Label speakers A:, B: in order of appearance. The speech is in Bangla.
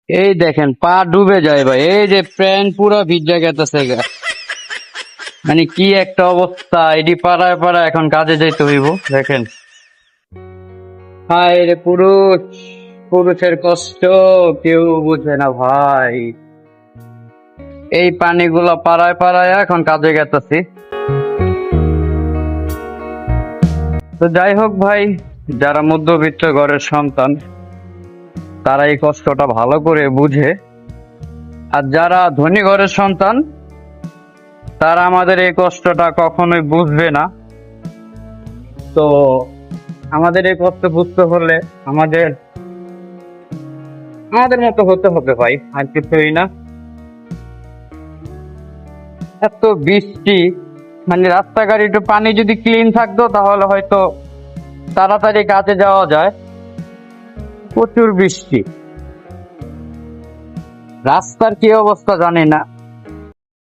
A: এই দেখেন পা ডুবে যায় ভাই, এই যে প্যান্ট পুরো ভিজা গেতেছে গা। মানে কি একটা অবস্থা, এডি পাড়ায় পাড়ায় এখন কাজে যাইতে হইব। দেখেন, হায় রে পুরুষ, পুরুষের কষ্ট কেউ বুঝে না ভাই। এই পানিগুলো পাড়ায় পাড়ায় এখন কাজে গেতেছি। তো যাই হোক ভাই, যারা মধ্যবিত্ত ঘরের সন্তান তারা এই কষ্টটা ভালো করে বুঝে, আর যারা ধনী ঘরের সন্তান তারা আমাদের এই কষ্টটা কখনোই বুঝবে না। তো আমাদের এই কষ্ট বুঝতে হলে আমাদের আমাদের মতো হতে হবে ভাই, আর কিছুই না। এত বৃষ্টি, মানে রাস্তাঘাট একটু পানি যদি ক্লিন থাকতো তাহলে হয়তো তাড়াতাড়ি কাজে যাওয়া যায়। প্রচুর বৃষ্টি, রাস্তার কি অবস্থা জানি না।